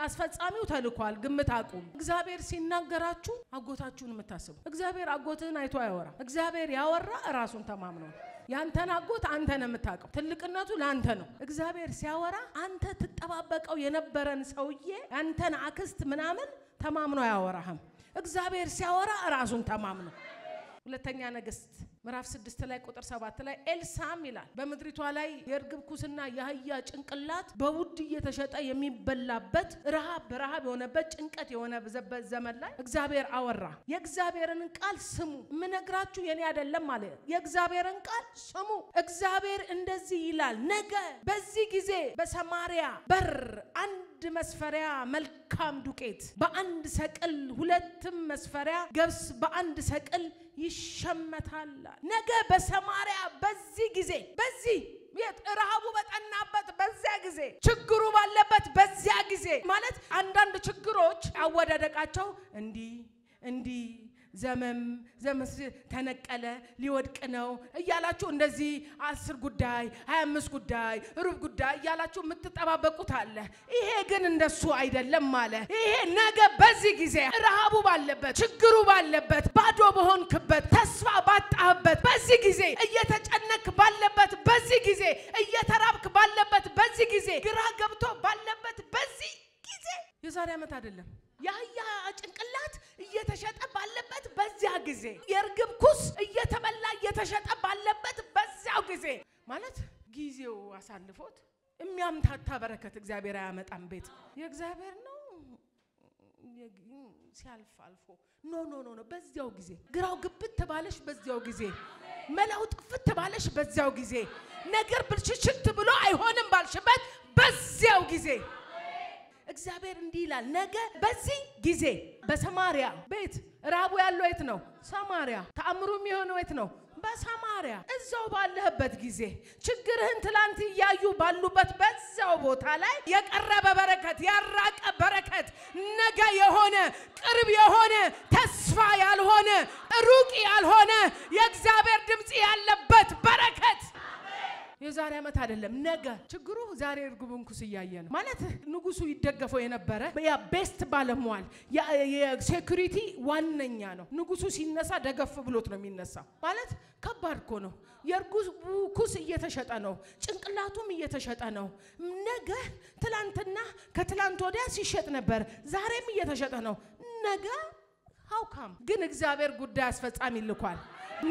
አስፈጻሚው ተልኳል ግምት አቁም እግዚአብሔር ሲናገራችሁ አጎታችሁን የምታስቡ እግዚአብሔር አጎትህን አይቶ ያወራ እግዚአብሔር ያወራ ራሱን ተማምኖ ያንተን አጎት አንተ ነህ የምታቀው ትልቅነቱ ላንተ ነው እግዚአብሔር ሲያወራ አንተ ተጠባበቀው የነበረን ሰውዬ አንተን አክስት ምናምን ተማምኖ ያወራህም እግዚአብሔር ሲያወራ ራሱን ተማምኖ ሁለተኛ ነገሥት ምዕራፍ 6 ላይ ቁጥር 7 ላይ ኤልሳም ይላል በመድሪቷ ላይ የርግብ ኩስና ያህያ ጭንቅላት በውድ እየተሸጠ የሚበላበት ረሃብ የሆነበት ጭንቀት የሆነበት ዘመን ላይ እግዚአብሔር አወራ የእግዚአብሔርን ቃል ስሙ ምነግራችሁ የኔ አይደለም ማለት የእግዚአብሔርን ቃል ስሙ እግዚአብሔር እንደዚህ ይላል ነገ በዚህ ጊዜ በሰማሪያ በር አንድ መስፈሪያ መልካም ዱቄት በአንድ ሰቅል ሁለትም መስፈሪያ ገብስ በአንድ ሰቅል ይሸመታል ነገ በሰማሪያ በዚህ ጊዜ በዚህ ረሃቡ በጠናበት በዚያ ጊዜ ችግሩ ባለበት በዚያ ጊዜ ማለት አንዳንድ ችግሮች አወዳደቃቸው እንዲ ዘመም ተነቀለ ሊወድቅ ነው እያላችሁ እንደዚህ 10 ጉዳይ 25 ጉዳይ ሩብ ጉዳይ እያላችሁ የምትጠባበቁት አለ ይሄ ግን እንደሱ አይደለም ማለት ይሄ ነገ በዚህ ጊዜ ረሃቡ ባለበት ችግሩ ባለበት ባዶ በሆንክበት ተስፋ ባጣህበት በዚህ ጊዜ እየተጨነክ ባለበት በዚህ ጊዜ እየተራብክ ባለበት በዚህ ጊዜ ግራ ገብቶ ባለበት በዚህ ጊዜ የዛሬ ዓመት አይደለም ያህያ ጭንቅላት እየተሸጠ ባለበት በዚያ ጊዜ የርግብ ኩስ እየተበላ እየተሸጠ ባለበት በዚያው ጊዜ ማለት ጊዜው አሳልፎት የሚያምታታ በረከት እግዚአብሔር ያመጣም ቤት የእግዚአብሔር ነው ሲያልፍ አልፎ ኖ በዚያው ጊዜ ግራው ግብት ተባለሽ በዚያው ጊዜ መላው ጥፍት ተባለሽ በዚያው ጊዜ ነገር ብልሽሽት ብሎ አይሆንም ባልሽበት በዚያው ጊዜ እግዚአብሔር እንዲህ ይላል ነገ በዚህ ጊዜ በሰማሪያ ቤት ራቡ ያለው የት ነው ሰማሪያ ተአምሩ የሚሆነው የት ነው በሰማሪያ እዛው ባለህበት ጊዜ ችግርህን ትላንት ያዩ ባሉበት በዛው ቦታ ላይ የቀረበ በረከት ያራቀ በረከት ነገ የሆነ ቅርብ የሆነ ተስፋ ያልሆነ ሩቅ ያልሆነ የእግዚአብሔር ድምጽ ያለበት በረከት የዛሬ ዓመት አይደለም ነገ ችግሩ ዛሬ እርግቡን ኩስ ያያየ ነው ማለት ንጉሱ ይደገፈው የነበረ ያ ቤስት ባለሟል የሴኩሪቲ ዋነኛ ነው ንጉሱ ሲነሳ ደገፍ ብሎት ነው የሚነሳው ማለት ከባድ እኮ ነው የርጉቡ ኩስ እየተሸጠ ነው ጭንቅላቱም እየተሸጠ ነው ነገ ትላንትና ከትላንት ወዲያ ሲሸጥ ነበር ዛሬም እየተሸጠ ነው ነገ ሃውካም ግን እግዚአብሔር ጉዳይ አስፈጻሚ ልኳል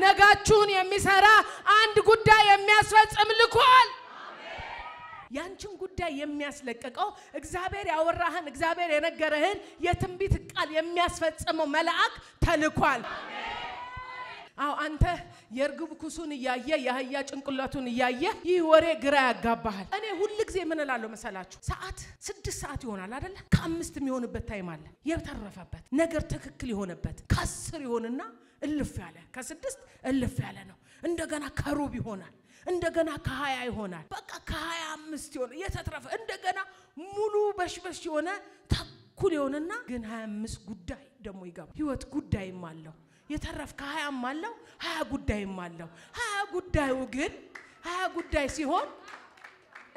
ነጋችሁን የሚሰራ አንድ ጉዳይ የሚያስፈጽም ልኳል ያንቺን ጉዳይ የሚያስለቀቀው እግዚአብሔር ያወራህን እግዚአብሔር የነገረህን የትንቢት ቃል የሚያስፈጽመው መልአክ ተልኳል አው አንተ የርግብ ኩሱን ያያየ ያህያ ጭንቅላቱን ያያየ ይህ ወሬ ግራ ያጋባሃል እኔ ሁሉ ጊዜ ምን እላለሁ መሰላችሁ ሰዓት 6 ሰዓት ይሆናል አይደለ ከ5 የሚሆንበት ታይም አለ የተረፈበት ነገር ትክክል ይሆነበት ከ10 ይሆንና እልፍ ያለ ከ6 እልፍ ያለ ነው እንደገና ከሩብ ይሆናል እንደገና ከ20 ይሆናል በቃ ከ25 ይሆን የተተረፈ እንደገና ሙሉ በሽበሽ ይሆነ ተኩል ይሆንና ግን 25 ጉዳይ ደሞ ይገባ ህይወት ጉዳይም አለው የተረፈ ከ20 አለው 20 ጉዳይም አለው 20 ጉዳዩ ግን 20 ጉዳይ ሲሆን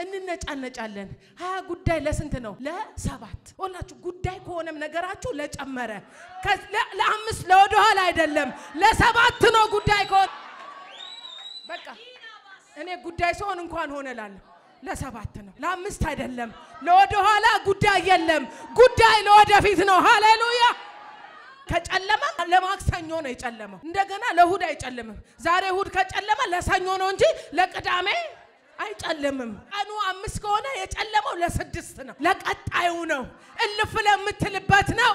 እንነጫነጫለን 20 ጉዳይ ለስንት ነው ለ7 ወላችሁ ጉዳይ ከሆነም ነገራችሁ ለጨመረ ለ5 ለወደ ኋላ አይደለም ለ7 ነው ጉዳይ ከሆነ በቃ እኔ ጉዳይ ሲሆን እንኳን ሆነላል ለ7 ነው ለ5 አይደለም ለወደ ኋላ ጉዳይ የለም ጉዳይ ለወደፊት ነው ሃሌሉያ ከጨለማ ለማክሰኞ ነው የጨለመው እንደገና ለእሁድ አይጨለምም ዛሬ እሁድ ከጨለማ ለሰኞ ነው እንጂ ለቅዳሜ አይጨለምም አኑ 5 ከሆነ የጨለመው ለ6 ነው ለቀጣዩ ነው እልፍ ለምትልበት ነው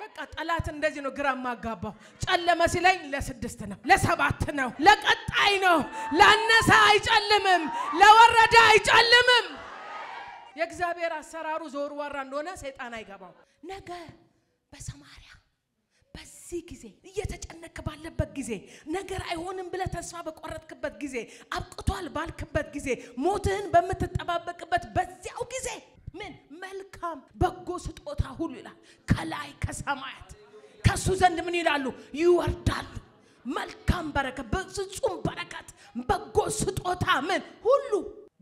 በቃ ጠላት እንደዚህ ነው ግራማ ጋባው ጨለማ ሲለኝ ለ6 ነው ለ7 ነው ለቀጣይ ነው ለነሳ አይጨልምም ለወረደ አይጨልምም የእግዚአብሔር አሰራሩ ዞር ወራ እንደሆነ ሰይጣን አይገባው ነገ በሰማሪያ በዚህ ጊዜ እየተጨነከ ባለበት ጊዜ ነገር አይሆንም ብለ ተስፋ በቆረጥክበት ጊዜ አብቅቷል ባልክበት ጊዜ ሞትህን በመተጠባበቅበት በዚያው ጊዜ ምን መልካም በጎ ስጦታ ሁሉ ይላል ከላይ ከሰማያት ከሱ ዘንድ ምን ይላሉ ይወርዳሉ መልካም በረከት በፍጹም በረከት በጎ ስጦታ ምን ሁሉ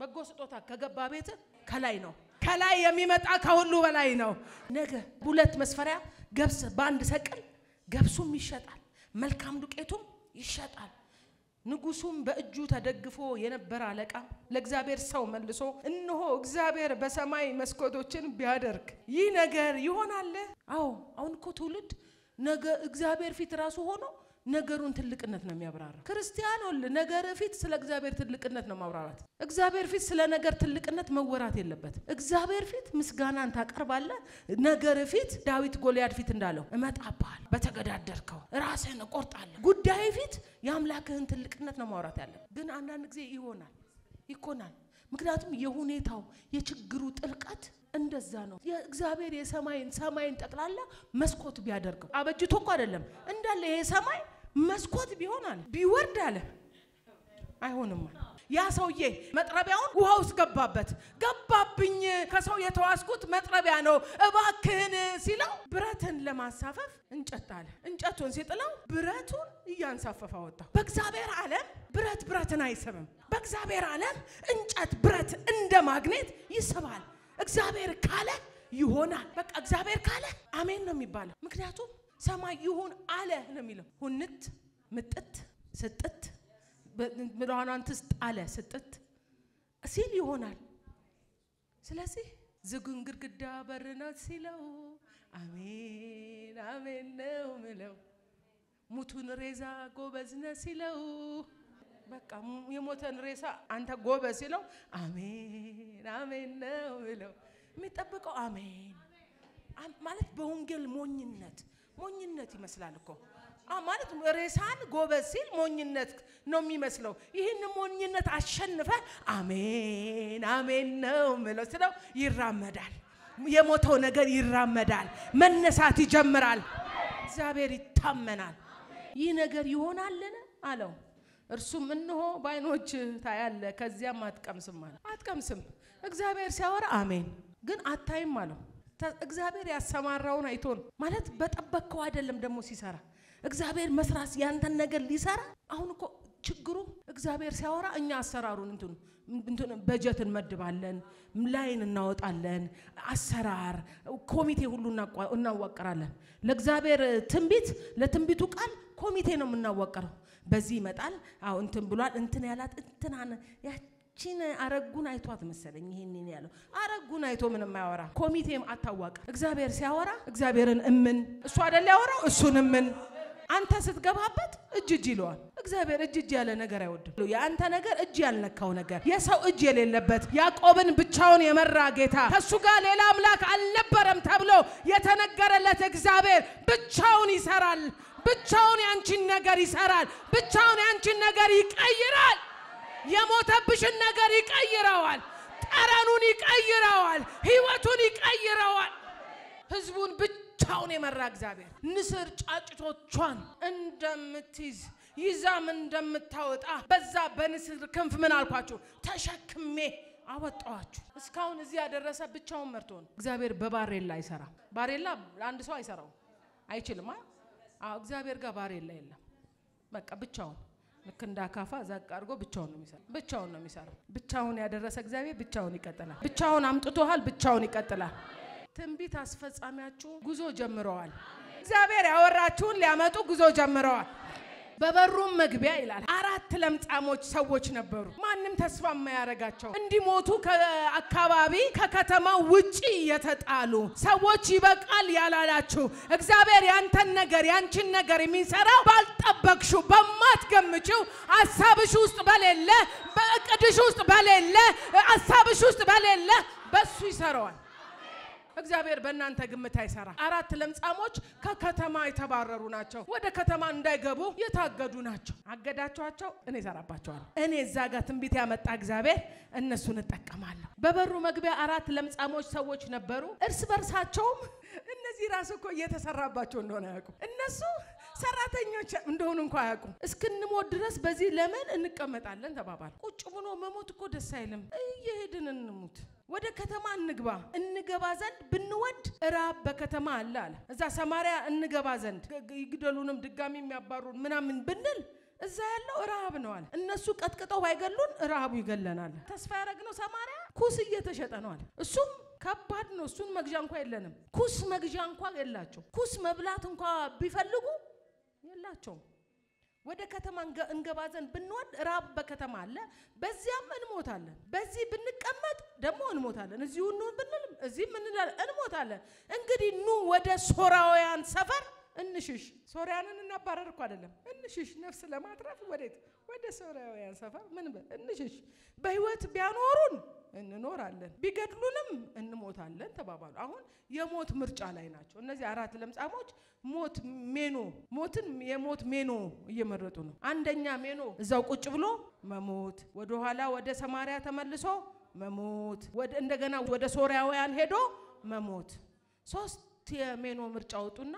በጎ ስጦታ ከገባ ቤት ከላይ ነው ከላይ የሚመጣ ከሁሉ በላይ ነው። ነገ ሁለት መስፈሪያ ገብስ በአንድ ሰቅል ገብሱም ይሸጣል፣ መልካም ዱቄቱም ይሸጣል። ንጉሱም በእጁ ተደግፎ የነበረ አለቃ ለእግዚአብሔር ሰው መልሶ እነሆ እግዚአብሔር በሰማይ መስኮቶችን ቢያደርግ ይህ ነገር ይሆናል? አዎ አሁን እኮ ትውልድ ነገ እግዚአብሔር ፊት ራሱ ሆኖ ነገሩን ትልቅነት ነው የሚያብራራ። ክርስቲያን ሁሉ ነገር ፊት ስለ እግዚአብሔር ትልቅነት ነው ማብራራት። እግዚአብሔር ፊት ስለ ነገር ትልቅነት መወራት የለበትም። እግዚአብሔር ፊት ምስጋናን ታቀርባለህ። ነገር ፊት ዳዊት ጎልያድ ፊት እንዳለው እመጣብሃል፣ በተገዳደርከው ራስህን እቆርጣለሁ። ጉዳይ ፊት የአምላክህን ትልቅነት ነው ማውራት ያለብህ። ግን አንዳንድ ጊዜ ይኮናል። ምክንያቱም የሁኔታው የችግሩ ጥልቀት እንደዛ ነው። የእግዚአብሔር ሰማይን ጠቅላላ መስኮት ቢያደርገው አበጅቶ እኮ አይደለም እንዳለ ይሄ ሰማይ መስኮት ቢሆናል ቢወርድ አለ አይሆንም። ያ ሰውዬ መጥረቢያውን ውሃ ውስጥ ገባብኝ ከሰው የተዋስኩት መጥረቢያ ነው እባክህን ሲለው ብረትን ለማሳፈፍ እንጨት አለ። እንጨቱን ሲጥለው ብረቱን እያንሳፈፈ ወጣ። በእግዚአብሔር ዓለም ብረትን አይስብም። በእግዚአብሔር ዓለም እንጨት ብረት እንደ ማግኔት ይስባል። እግዚአብሔር ካለ ይሆናል። በቃ እግዚአብሔር ካለ አሜን ነው የሚባለው። ምክንያቱም ሰማይ ይሁን አለ ነው የሚለው። ሁንት ምጥት ስጥት ብርሃኗን ትስጣለ ስጥት ሲል ይሆናል። ስለዚህ ዝጉን ግድግዳ በር ነው ሲለው አሜን አሜን ነው ምለው። ሙቱን ሬሳ ጎበዝ ነው ሲለው በቃ የሞተን ሬሳ አንተ ጎበዝ ሲለው አሜን አሜን ነው ምለው። የሚጠብቀው አሜን ማለት በወንጌል ሞኝነት ይመስላል እኮ ማለት ሬሳን ጎበዝ ሲል ሞኝነት ነው የሚመስለው። ይሄን ሞኝነት አሸንፈ አሜን አሜን ነው ምለው ሲለው ይራመዳል። የሞተው ነገር ይራመዳል፣ መነሳት ይጀምራል። እግዚአብሔር ይታመናል። ይህ ነገር ይሆናልን አለው። እርሱም እነሆ ባይኖች ታያለ ከዚያም አትቀምስም። እግዚአብሔር ሲያወራ አሜን ግን አታይም አለው። እግዚአብሔር ያሰማራውን አይቶን ማለት በጠበቀው አይደለም ደግሞ ሲሰራ እግዚአብሔር መስራስ ያንተን ነገር ሊሰራ። አሁን እኮ ችግሩ እግዚአብሔር ሲያወራ እኛ አሰራሩን እንትን በጀት እንመድባለን፣ ላይን እናወጣለን፣ አሰራር ኮሚቴ ሁሉ እናዋቀራለን። ለእግዚአብሔር ለትንቢቱ ቃል ኮሚቴ ነው የምናዋቀረው። በዚህ ይመጣል አው እንትን ብሏል እንትን ያላት እንትናን ያቺን አረጉን አይቷት መሰለኝ ይሄንን ያለው አረጉን አይቶ ምንም ያወራ ኮሚቴም አታዋቀ። እግዚአብሔር ሲያወራ እግዚአብሔርን እምን እሱ አይደል ያወራው እሱን እምን አንተ ስትገባበት እጅ ይለዋል። እግዚአብሔር እጅ ያለ ነገር አይወድም። ያንተ ነገር እጅ ያልነካው ነገር የሰው እጅ የሌለበት ያዕቆብን ብቻውን የመራ ጌታ ከሱ ጋር ሌላ አምላክ አልነበረም ተብሎ የተነገረለት እግዚአብሔር ብቻውን ይሰራል። ብቻውን ያንቺን ነገር ይሰራል። ብቻውን ያንቺን ነገር ይቀይራል። የሞተብሽን ነገር ይቀይራዋል። ጠረኑን ይቀይራዋል። ህይወቱን ይቀይራዋል። ህዝቡን ብቻውን የመራ እግዚአብሔር ንስር ጫጭቶቿን እንደምትይዝ ይዛም እንደምታወጣ በዛ በንስር ክንፍ ምን አልኳችሁ ተሸክሜ አወጣዋችሁ። እስካሁን እዚህ ያደረሰ ብቻውን መርቶ ነው። እግዚአብሔር በባሬላ አይሰራ። ባሬላ አንድ ሰው አይሰራው አይችልም። እግዚአብሔር ጋር ባሬላ የለም። በቃ ብቻውን ልክ እንዳካፋ ዛቅ አድርጎ ብቻውን ነው የሚሰራው። ብቻውን ያደረሰ እግዚአብሔር ብቻውን ይቀጥላል። ብቻውን አምጥቶሃል፣ ብቻውን ይቀጥላል። ትንቢት አስፈጻሚያችሁ ጉዞ ጀምረዋል። እግዚአብሔር ያወራችሁን ሊያመጡ ጉዞ ጀምረዋል። በበሩም መግቢያ ይላል 4 ለምጻሞች ሰዎች ነበሩ። ማንም ተስፋ የማያረጋቸው እንዲሞቱ ከአካባቢ ከከተማ ውጪ የተጣሉ ሰዎች ይበቃል ያላላችሁ እግዚአብሔር ያንተን ነገር ያንቺን ነገር የሚሰራው ባልጠበቅሽው በማትገምጪው ሐሳብሽ ውስጥ በሌለ በእቅድሽ ውስጥ በሌለ ሐሳብሽ ውስጥ በሌለ በሱ ይሰራዋል። እግዚአብሔር በእናንተ ግምት አይሰራ። 4 ለምጻሞች ከከተማ የተባረሩ ናቸው። ወደ ከተማ እንዳይገቡ የታገዱ ናቸው። አገዳቸዋቸው እኔ ሰራባቸዋለሁ። እኔ እዛ ጋር ትንቢት ያመጣ እግዚአብሔር እነሱን ተጠቀማለሁ። በበሩ መግቢያ 4 ለምጻሞች ሰዎች ነበሩ። እርስ በርሳቸውም እነዚህ ራሱ እኮ እየተሰራባቸው እንደሆነ ያውቁ። እነሱ ሰራተኞች እንደሆኑ እንኳን ያውቁ። እስክንሞት ድረስ በዚህ ለምን እንቀመጣለን ተባባሉ። ቁጭ ብሎ መሞት እኮ ደስ አይልም። እየሄድን እንሙት። ወደ ከተማ እንገባ ዘንድ ብንወድ ራብ በከተማ አለ። እዛ ሰማሪያ እንገባ ዘንድ ይግደሉንም ድጋሚ የሚያባሩን ምናምን ብንል እዛ ያለው ራብ ነው አለ። እነሱ ቀጥቅጠው ባይገሉን ራቡ ይገለናል። ተስፋ ያረግነው ሰማሪያ ኩስ እየተሸጠ ነው አለ። እሱም ከባድ ነው እሱን መግዣ እንኳን የለንም ኩስ መግዣ እንኳን የላቸው ኩስ መብላት እንኳን ቢፈልጉ የላቸው ወደ ከተማ እንገባዘን ብንወድ ራብ በከተማ አለ በዚያም እንሞታለን በዚህ ብንቀመጥ ደሞ እንሞታለን እዚሁ ነው ብንልም እዚህ ምን እንሞታለን እንግዲህ ኑ ወደ ሶራውያን ሰፈር እንሽሽ ሶሪያንን እናባረር እኮ አይደለም እንሽሽ ነፍስ ለማትረፍ ወደ ሶሪያውያን ሰፈር ምን እንሽሽ በህይወት ቢያኖሩን እንኖራለን ቢገድሉንም እንሞታለን ተባባሉ አሁን የሞት ምርጫ ላይ ናቸው እነዚህ አራት ለምጻሞች የሞት ሜኖ እየመረጡ ነው አንደኛ ሜኖ እዛው ቁጭ ብሎ መሞት ወደ ኋላ ወደ ሰማሪያ ተመልሶ መሞት እንደገና ወደ ሶሪያውያን ሄዶ መሞት ሶስት የሜኖ ምርጫ ወጡና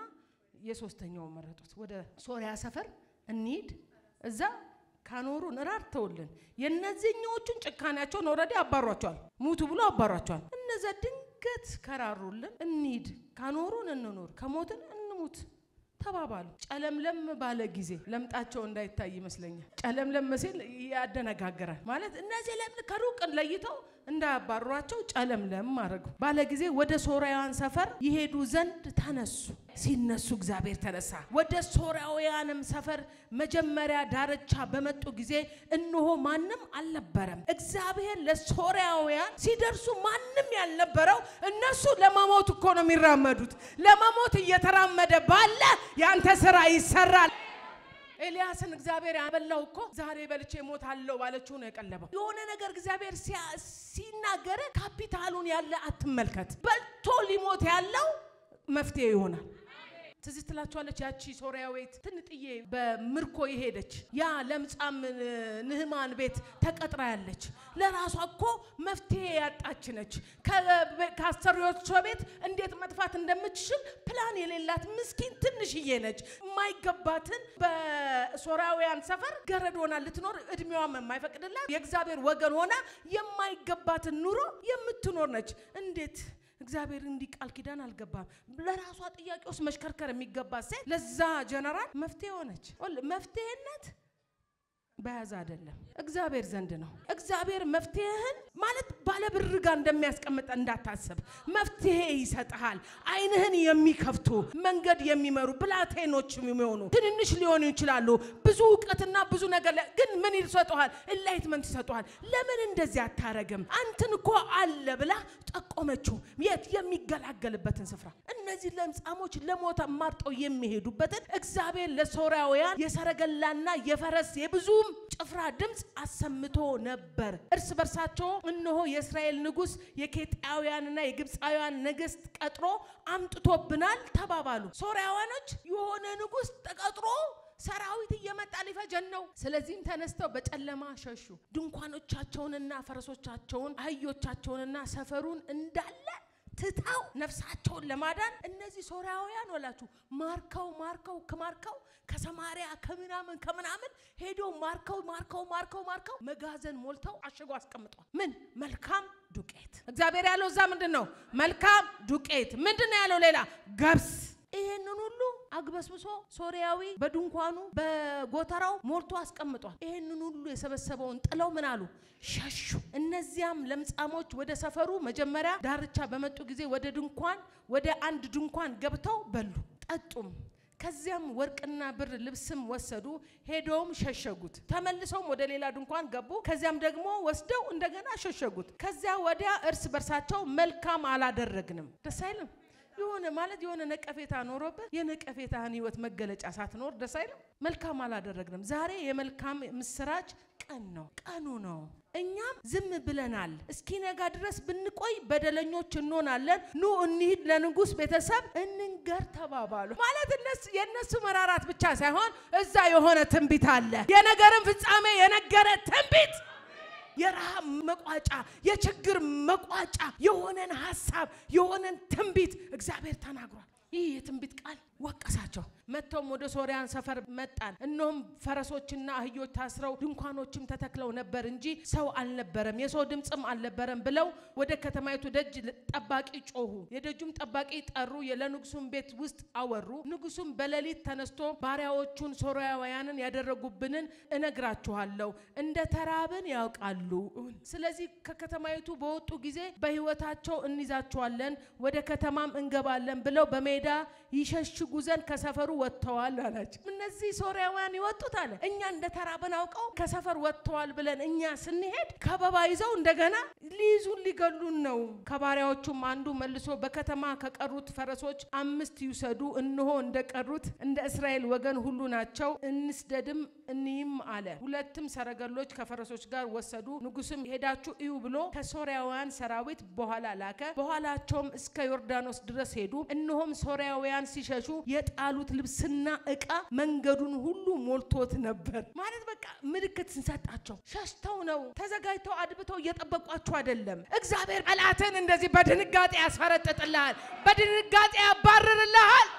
የሶስተኛው መረጡት ወደ ሶሪያ ሰፈር እንሂድ እዛ ካኖሩን ራርተውልን የነዚህኞቹን ጭካኔያቸውን ኦሬዲ አባሯቸዋል ሙቱ ብሎ አባሯቸዋል እነዛ ድንገት ከራሩልን እንሂድ ካኖሩን እንኖር ከሞትን እንሙት ተባባሉ ጨለምለም ባለ ጊዜ ለምጣቸው እንዳይታይ ይመስለኛል ጨለምለም ሲል ያደነጋገራል ማለት እነዚህ ለምን ከሩቅ ለይተው እንዳባሯቸው ጨለምለም ማረጉ ባለ ጊዜ ወደ ሶሪያውያን ሰፈር ይሄዱ ዘንድ ተነሱ ሲነሱ እግዚአብሔር ተነሳ ወደ ሶሪያውያንም ሰፈር መጀመሪያ ዳርቻ በመጡ ጊዜ እነሆ ማንም አልነበረም እግዚአብሔር ለሶሪያውያን ሲደርሱ ማንም ያልነበረው እነሱ ለመሞት እኮ ነው የሚራመዱት ለመሞት እየተራመደ ባለ ያንተ ስራ ይሰራል ኤልያስን እግዚአብሔር ያበላው እኮ ዛሬ በልቼ ሞታለሁ ባለችው ነው የቀለበው የሆነ ነገር እግዚአብሔር ሲናገር ካፒታሉን ያለ አትመልከት በልቶ ሊሞት ያለው መፍትሄ ይሆናል ትዝትላችኋለች ያቺ ሶሪያዊት ትንጥዬ በምርኮ ይሄደች ያ ለምጻም ንህማን ቤት ተቀጥራ ያለች ለራሷ እኮ መፍትሄ ያጣች ነች ከአስተሪዎቿ ቤት እንዴት መጥፋት እንደምትችል ፕላን የሌላት ምስኪን ትንሽዬ ነች ማይገባትን በሶሪያውያን ሰፈር ገረድ ሆና ልትኖር እድሜዋም የማይፈቅድላት የእግዚአብሔር ወገን ሆና የማይገባትን ኑሮ የምትኖር ነች እንዴት እግዚአብሔር እንዲቃል ኪዳን አልገባም ለራሷ ጥያቄውስ መሽከርከር የሚገባ ሴት ለዛ ጀነራል መፍትሄ ሆነች መፍትሄነት በያዛ አይደለም እግዚአብሔር ዘንድ ነው እግዚአብሔር መፍትሄህን ማለት ባለብርጋ እንደሚያስቀምጥ እንዳታስብ መፍትሄ ይሰጣል አይንህን የሚከፍቱ መንገድ የሚመሩ ብላቴኖች የሚሆኑ ትንንሽ ሊሆኑ ይችላሉ ብዙ ዕውቀትና ብዙ ነገር ግን ምን ይሰጣል ኢንላይትመንት ይሰጣል ለምን እንደዚህ አታረግም አንተን እኮ አለ ብላ ጠቆመችው የት የሚገላገልበትን ስፍራ እነዚህ ለምጻሞች ለሞት ማርጠው የሚሄዱበትን እግዚአብሔር ለሶሪያውያን የሰረገላና የፈረስ የብዙ ጭፍራ ድምጽ አሰምቶ ነበር እርስ በርሳቸው እነሆ የእስራኤል ንጉስ የኬጢያውያንና የግብጻውያን ነገስት ቀጥሮ አምጥቶብናል ተባባሉ ሶሪያውያኖች የሆነ ንጉስ ተቀጥሮ ሰራዊት እየመጣ ሊፈጀን ነው ስለዚህም ተነስተው በጨለማ ሸሹ ድንኳኖቻቸውንና ፈረሶቻቸውን አህዮቻቸውንና ሰፈሩን እንዳለ ትታው ነፍሳቸውን ለማዳን እነዚህ ሶሪያውያን ወላችሁ ማርከው ከሰማሪያ ከምናምን ሄዶ ማርከው መጋዘን ሞልተው አሽገው አስቀምጧል ምን መልካም ዱቄት እግዚአብሔር ያለው እዛ ምንድነው መልካም ዱቄት ምንድነው ያለው ሌላ ገብስ ይሄንን ሁሉ አግበስብሶ ሶሪያዊ በድንኳኑ በጎተራው ሞልቶ አስቀምጧል ይሄንን ሁሉ የሰበሰበውን ጥለው ምን አሉ ሸሹ እነዚያም ለምጻሞች ወደ ሰፈሩ መጀመሪያ ዳርቻ በመጡ ጊዜ ወደ አንድ ድንኳን ገብተው በሉ ጠጡም ከዚያም ወርቅና ብር ልብስም ወሰዱ ሄዶም ሸሸጉት ተመልሰውም ወደ ሌላ ድንኳን ገቡ ከዚያም ደግሞ ወስደው እንደገና ሸሸጉት ከዚያ ወዲያ እርስ በርሳቸው መልካም አላደረግንም ደስ አይልም የሆነ ነቀፌታ ኖሮበት የነቀፌታን ህይወት መገለጫ ሳትኖር ደስ አይልም መልካም አላደረግንም ዛሬ የመልካም ምስራች ቀኑ ነው እኛም ዝም ብለናል እስኪነጋ ድረስ ብንቆይ በደለኞች እንሆናለን ኑ እንሂድ ለንጉስ ቤተሰብ እንንገር ተባባሉ ማለት የነሱ መራራት ብቻ ሳይሆን እዛ የሆነ ትንቢት አለ የነገርን ፍጻሜ የነገረ ትንቢት የረሃብ መቋጫ የችግር መቋጫ የሆነን ሐሳብ የሆነን ትንቢት እግዚአብሔር ተናግሯል ይህ የትንቢት ቃል ወቀሰ ላክሳቸው መተውም ወደ ሶርያን ሰፈር መጣን እነሆም ፈረሶችና አህዮች ታስረው ድንኳኖችም ተተክለው ነበር እንጂ ሰው አልነበረም የሰው ድምጽም አልነበረም ብለው ወደ ከተማይቱ ደጅ ጠባቂ ጮሁ የደጁም ጠባቂ ጠሩ ለንጉሱም ቤት ውስጥ አወሩ ንጉሱም በሌሊት ተነስቶ ባሪያዎቹን ሶርያውያንን ያደረጉብንን እነግራችኋለሁ እንደ ተራብን ያውቃሉ ስለዚህ ከከተማይቱ በወጡ ጊዜ በህይወታቸው እንይዛቸዋለን ወደ ከተማም እንገባለን ብለው በሜዳ ይሸሽጉ ዘንድ ከሰፈሩ ወጥተዋል አላቸው እነዚህ ሶርያውያን ይወጡት አለ እኛ እንደ ተራብን አውቀው ከሰፈር ወጥተዋል ብለን እኛ ስንሄድ ከበባ ይዘው እንደገና ሊይዙን ሊገሉን ነው ከባሪያዎቹም አንዱ መልሶ በከተማ ከቀሩት ፈረሶች 5 ይውሰዱ እነሆ እንደቀሩት እንደ እስራኤል ወገን ሁሉ ናቸው እንስደድም እንይም አለ ሁለቱም ሰረገሎች ከፈረሶች ጋር ወሰዱ ንጉስም ሄዳችሁ እዩ ብሎ ከሶርያውያን ሰራዊት በኋላ ላከ በኋላቸውም እስከ ዮርዳኖስ ድረስ ሄዱ እነሆም ሶርያውያን ሲሸሹ የጣሉት ልብስና ዕቃ መንገዱን ሁሉ ሞልቶት ነበር ማለት በቃ ምልክት እንሰጣቸው ሸሽተው ነው ተዘጋጅተው አድብተው እየጠበቋቸው አይደለም እግዚአብሔር ጠላትን እንደዚህ በድንጋጤ ያስፈረጥጥልሃል በድንጋጤ ያባርርልሃል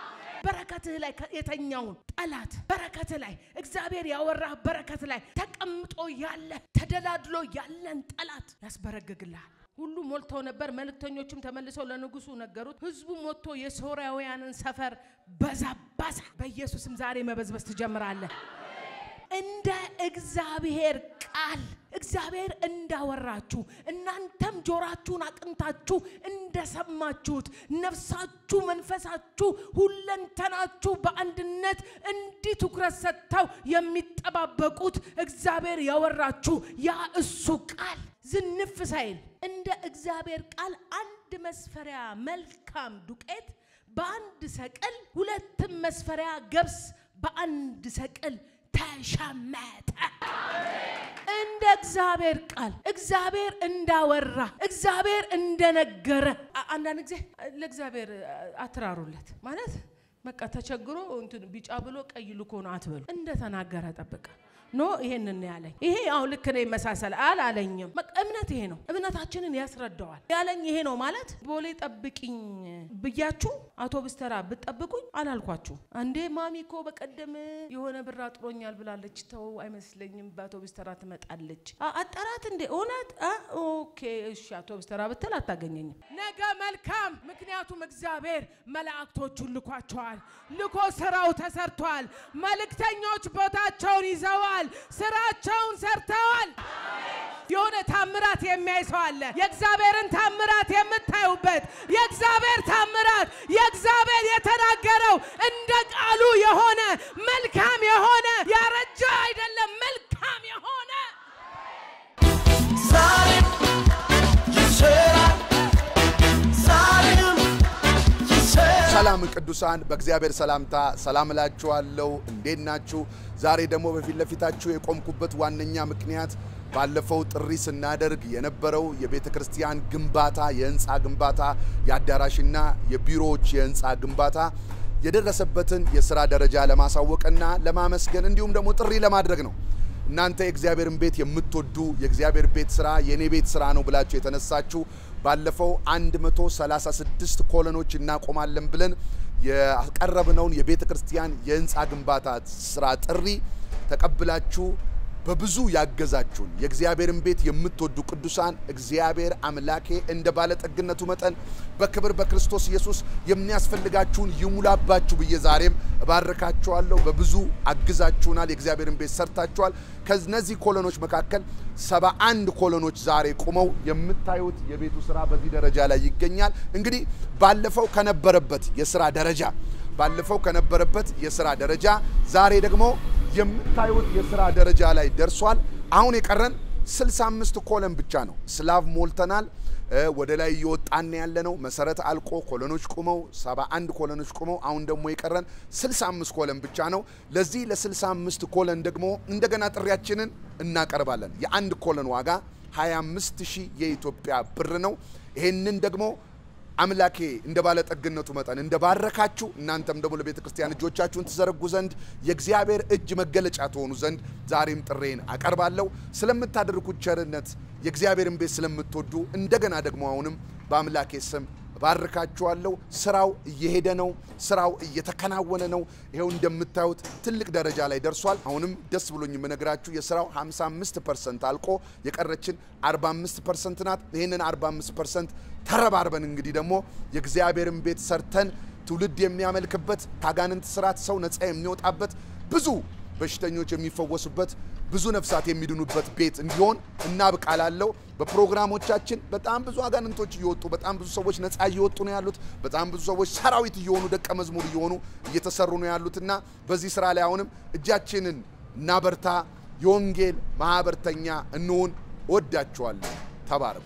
በረከትህ ላይ የተኛውን ጠላት በረከትህ ላይ እግዚአብሔር ያወራህ በረከት ላይ ተቀምጦ ያለ ተደላድሎ ያለን ጠላት ያስበረግግልሃል ሁሉ ሞልቶ ነበር መልእክተኞችም ተመልሰው ለንጉሱ ነገሩት ህዝቡ ሞቶ የሶርያውያንን ሰፈር በዛባሳ በኢየሱስም ዛሬ መበዝበስ ትጀምራለህ እንደ እግዚአብሔር ቃል እግዚአብሔር እንዳወራችሁ እናንተም ጆራችሁን አቅንታችሁ እንደሰማችሁት ነፍሳችሁ መንፈሳችሁ ሁለንተናችሁ በአንድነት እንዲህ ትኩረት ሰጥተው የሚጠባበቁት እግዚአብሔር ያወራችሁ ያ እሱ ቃል ዝንፍ ሳይል እንደ እግዚአብሔር ቃል አንድ መስፈሪያ መልካም ዱቄት በአንድ ሰቅል ሁለት መስፈሪያ ገብስ በአንድ ሰቅል ተሸመተ እንደ እግዚአብሔር ቃል እግዚአብሔር እንዳወራ እግዚአብሔር እንደነገረ አንዳንድ ጊዜ ለእግዚአብሔር አትራሩለት ማለት በቃ ተቸግሮ እንትን ቢጫ ብሎ ቀይ ልኮ ነው አትበሉ እንደተናገረ ጠብቀ ኖ ይሄንን ያለኝ ይሄ ያው ልክ ነው መሳሰል አላለኝም እምነት ይሄ ነው እምነታችንን ያስረዳዋል ያለኝ ይሄ ነው ማለት ቦሌ ጠብቂኝ ብያችሁ አውቶቡስ ተራ ብትጠብቁኝ አላልኳችሁ አንዴ ማሚኮ በቀደም የሆነ ብር አጥሮኛል ብላለች ተው አይመስለኝም በአውቶቡስ ተራ ትመጣለች አጣራት እንዴ ኦናት ኦኬ እሺ አውቶቡስ ተራ ብትል አታገኘኝም ነገ መልካም ምክንያቱም እግዚአብሔር መላእክቶቹን ልኳቸዋል ልኮ ስራው ተሰርቷል መልእክተኞች ቦታቸውን ይዘዋል ስራቸውን ሰርተዋል የሆነ ታምራት የሚያይሰው አለ የእግዚአብሔርን ታምራት የምታዩበት የእግዚአብሔር ታምራት የእግዚአብሔር የተናገረው እንደ ቃሉ የሆነ መልካም የሆነ ያረጀ አይደለም መልካም የሆነ ዛሬ ይሰራል ሰላም ቅዱሳን በእግዚአብሔር ሰላምታ ሰላም እላችኋለሁ እንዴት ናችሁ ዛሬ ደግሞ በፊት ለፊታችሁ የቆምኩበት ዋነኛ ምክንያት ባለፈው ጥሪ ስናደርግ የነበረው የቤተክርስቲያን ግንባታ የህንጻ ግንባታ የአዳራሽና የቢሮዎች የህንጻ ግንባታ የደረሰበትን የሥራ ደረጃ ለማሳወቅና ለማመስገን እንዲሁም ደግሞ ጥሪ ለማድረግ ነው እናንተ የእግዚአብሔርን ቤት የምትወዱ የእግዚአብሔር ቤት ሥራ የኔ ቤት ሥራ ነው ብላችሁ የተነሳችሁ ባለፈው 136 ኮሎኖች እናቆማለን ብለን ያቀረብነውን የቤተክርስቲያን የህንጻ ግንባታ ሥራ ጥሪ ተቀብላችሁ በብዙ ያገዛችሁን የእግዚአብሔርን ቤት የምትወዱ ቅዱሳን እግዚአብሔር አምላኬ እንደ ባለጠግነቱ መጠን በክብር በክርስቶስ ኢየሱስ የሚያስፈልጋችሁን ይሙላባችሁ በየዛሬም እባርካችኋለሁ በብዙ አግዛችሁናል የእግዚአብሔርን ቤት ሰርታችኋል ከነዚህ ኮሎኖች መካከል 71 ኮሎኖች ዛሬ ቆመው የምታዩት የቤቱ ሥራ በዚህ ደረጃ ላይ ይገኛል እንግዲህ ባለፈው ከነበረበት የሥራ ደረጃ ዛሬ ደግሞ የምታዩት የሥራ ደረጃ ላይ ደርሷል አሁን የቀረን 65 ኮለን ብቻ ነው ስላቭ ሞልተናል ወደ ላይ ይወጣና ያለነው መሰረት አልቆ ኮሎኖች ቆመው 71 ኮሎኖች ቆመው አሁን ደግሞ የቀረን 65 ኮለን ብቻ ነው ለዚህ ለ65 ኮለን ደግሞ እንደገና ጥሪያችንን እናቀርባለን የአንድ ኮለን ዋጋ 25000 የኢትዮጵያ ብር ነው ይሄንን ደግሞ አምላኬ እንደ ባለጠግነቱ መጠን እንደ ባረካችሁ እናንተም ደግሞ ለቤተክርስቲያን እጆቻችሁን ተዘረጉ ዘንድ የእግዚአብሔር እጅ መገለጫ ተሆኑ ዘንድ ዛሬም ጥሬን አቀርባለሁ ስለምታደርጉት ቸርነት የእግዚአብሔርን ቤት ስለምትወዱ እንደገና ደግሞ አሁንም በአምላኬ ስም ባርካችኋለሁ ስራው እየሄደ ነው ስራው እየተከናወነ ነው ይሄው እንደምታዩት ትልቅ ደረጃ ላይ ደርሷል አሁንም ደስ ብሎኝ የምነግራችሁ የስራው 55% አልቆ የቀረችን 45% ናት ይሄንን 45% ተረባርበን እንግዲህ ደግሞ የእግዚአብሔርን ቤት ሰርተን ትውልድ የሚያመልክበት ታጋንንት ስራት ሰው ነፃ የሚወጣበት ብዙ በሽተኞች የሚፈወሱበት ብዙ ነፍሳት የሚድኑበት ቤት እንዲሆን እናብቃላለው በፕሮግራሞቻችን በጣም ብዙ አጋንንቶች እየወጡ በጣም ብዙ ሰዎች ነፃ እየወጡ ነው ያሉት በጣም ብዙ ሰዎች ሰራዊት እየሆኑ ደቀ መዝሙር እየሆኑ እየተሰሩ ነው ያሉትና በዚህ ስራ ላይ አሁንም እጃችንን እናበርታ የወንጌል ማህበርተኛ እንሆን ወዳችኋለሁ ተባረኩ